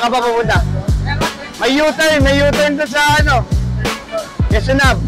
ka pa pupunta? May U-turn doon sa ano? Quezonab.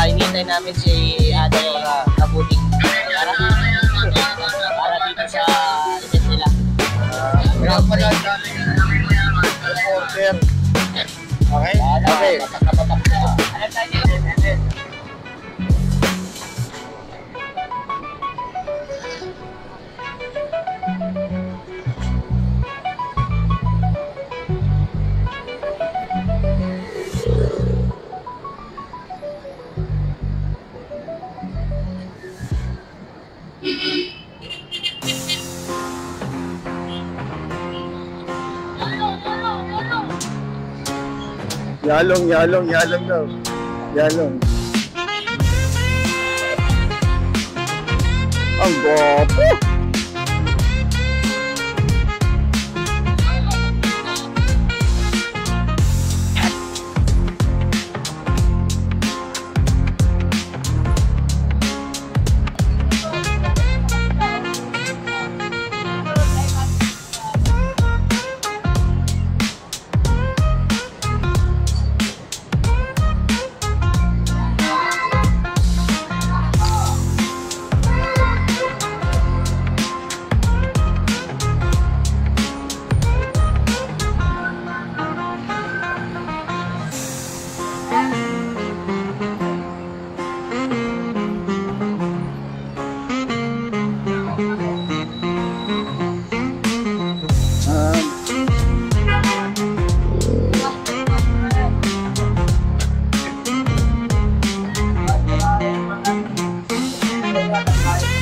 Inintay namin si Ate Kabuting para dito sa event nila. Okay? Okay. Yalong daw. Yalong. Ang gwapo.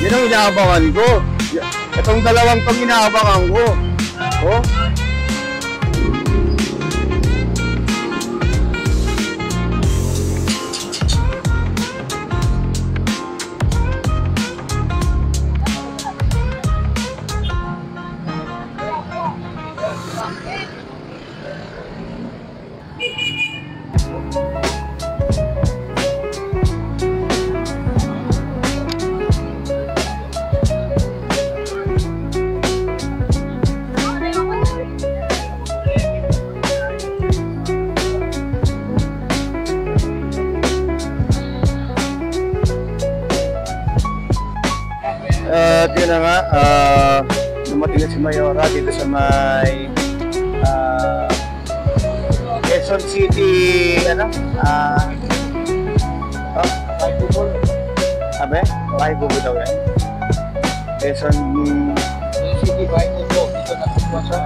Yun ang inaabangan ko. Itong dalawang tong inaabangan ko. Oh. At yun na nga, dumating na si Mayora dito sa may Quezon City, ano? Sabi? Bahay Bubo daw yan. Quezon City, Bahay Bubo. Dito na sa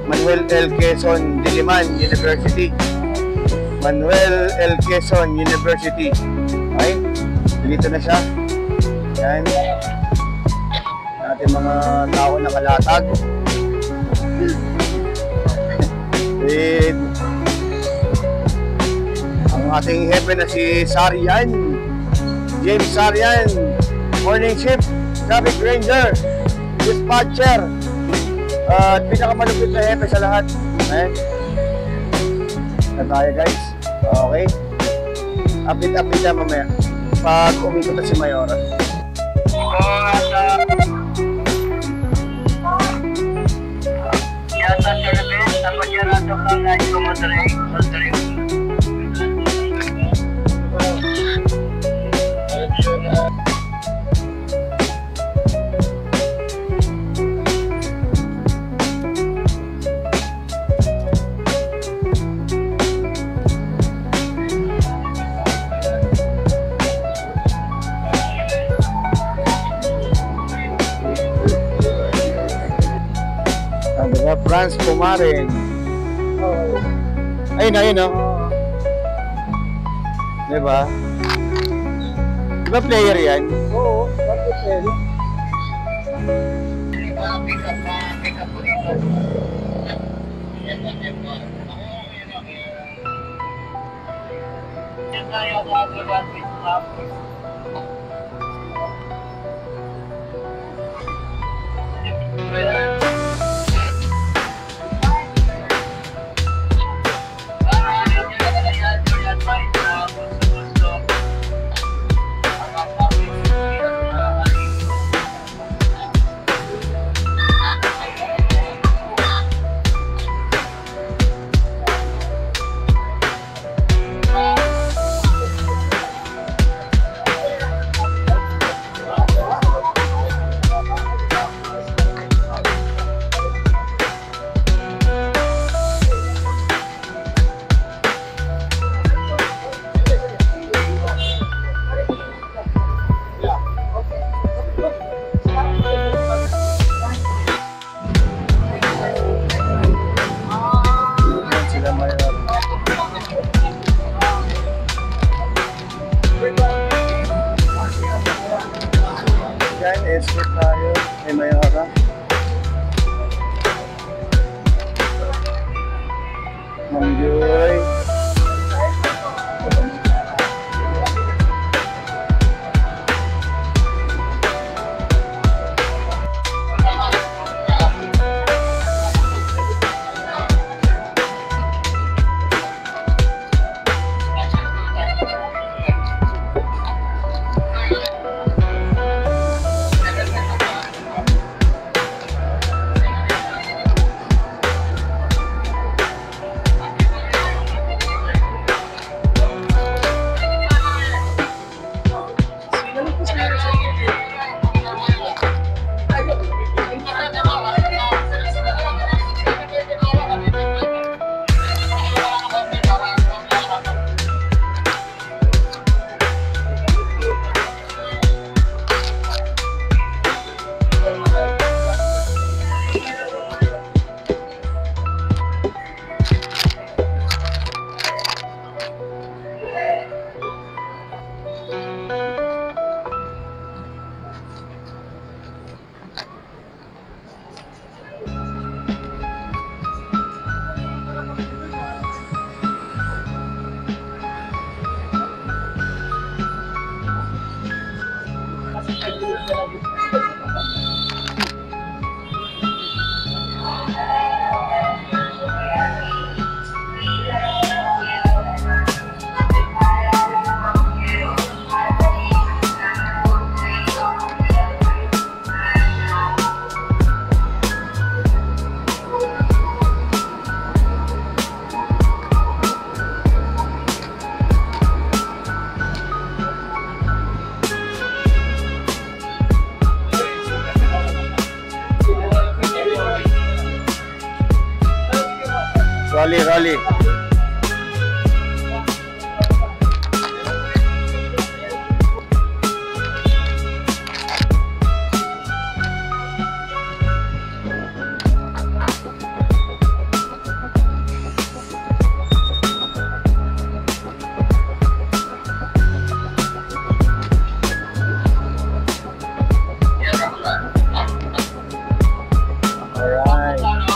Manuel L. Quezon Diliman University. Manuel L. Quezon University. Okay? Dito na siya. Yan. Ating mga tao na kalatag. With ang ating hepe na si Sarian, James Sarian, morning shift, traffic ranger, dispatcher, at pinakamalupit na hepe sa lahat. Na tayo guys. Okay. Update na mamaya pag umikot na si Mayora. Franz Pumarin. Ayun, oh. Diba? Diba player yan? Oo, bakit pwede? Yan, escort tayo. May Mayora. Mangjoy. Rolly. Alright.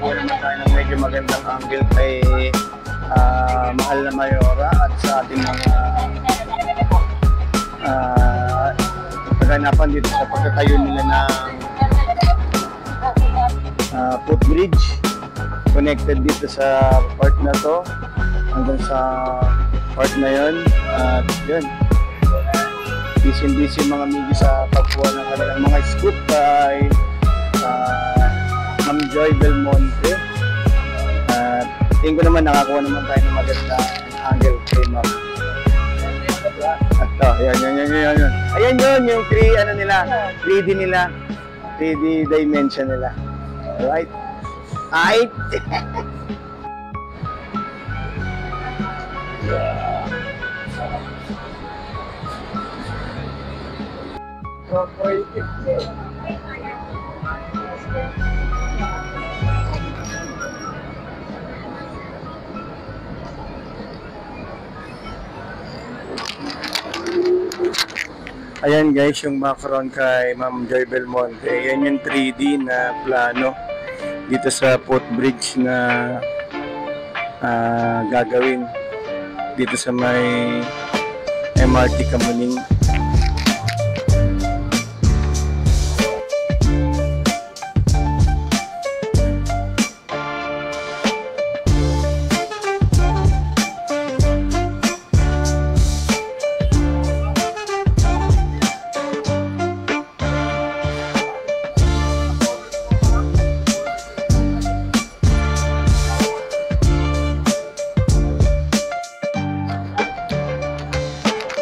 nakakuha naman tayo ng medyo magandang angle kay Mahal na Mayora at sa ating mga kaganapan dito sa pagkatayo nila ng footbridge connected dito sa part na to hanggang sa part na yun. At yun, busy mga migi sa pagkuha ng kanilang mga scoop kay Ma'am Joy Belmonte. At tingin ko naman nakakuha naman tayo ng magandang angle kay Ma'am. At to, yan. Ayan yun, yung 3D nila, 3D dimension nila. Alright? Aight! Ayan guys, yung background kay Ma'am Joy Belmonte. Yan yung 3D na plano dito sa footbridge na gagawin dito sa may MRT Kamuning.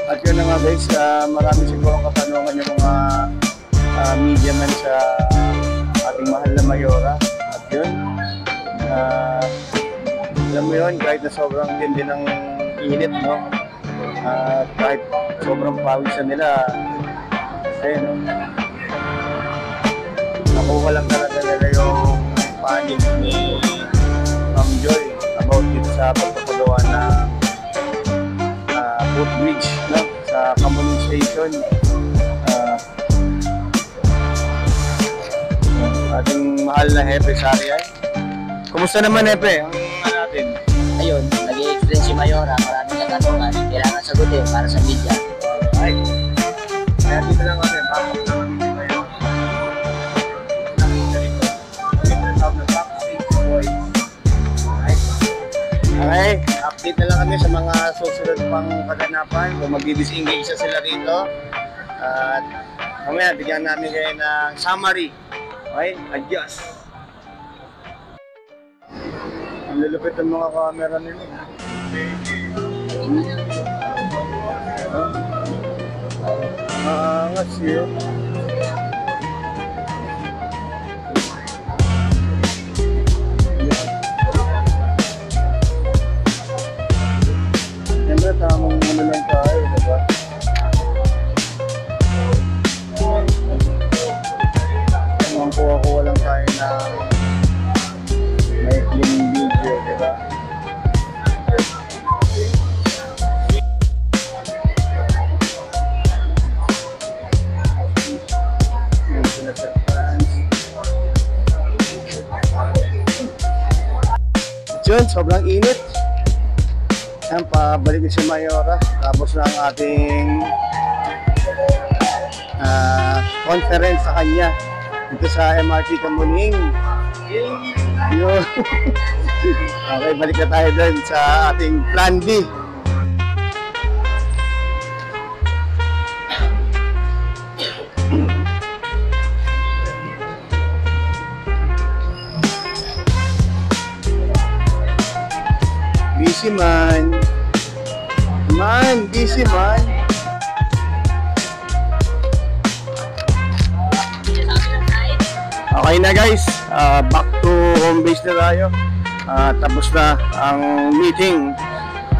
At yun na nga guys, marami siguro katanungan yung mga media man sa ating Mahal na Mayora. At yun, alam mo yun, kahit na sobrang tindi ng init, no? Kahit sobrang pawisan nila, ayun, no? Nakuha lang talaga nila yung panig ni Ma'am Joy about dito sa pagpapagawa ng footbridge, no? Sa Kamuning Station. Ating mahal na Hepe Sariay. Kumusta naman Hepe? Ang natin? Ayun, nag-i-explain si Mayora, maraming katanungan, kailangan sagutin para sa media. Ay, kaya dito lang kami, bakit na kami si Mayora. Okay, update na lang kami sa mga susunod pang kaganapan kung mag-disengage sila rito. At mamaya, bigyan namin kayo ng summary. Okay, adios! Ang lulupit ng mga camera nila. Angas yun. Siyempre, tamang ano lang tayo, diba? Kuha-kuha lang tayo na may clean video, diba? Yun, sobrang init. Yan, pabalik si Mayora. Tapos na ang ating conference sa kanya dito sa MRT Kamuning. Yun. Okay, balik na tayo doon sa ating Plan B. Busy man. Busy man. Okay na guys, back to home base na tayo. Tapos na ang meeting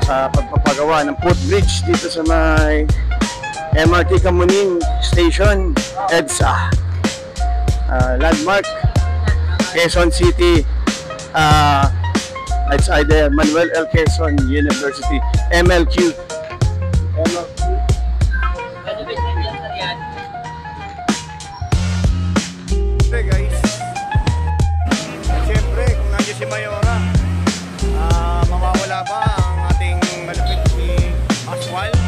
sa pagpapagawa ng footbridge dito sa may MRT Kamuning Station, EDSA. Landmark, Quezon City. It's either Manuel L. Quezon University, MLQ. Okay guys, siyempre kung si Mayora. Mawawala ba ang ating malupit si Aswal?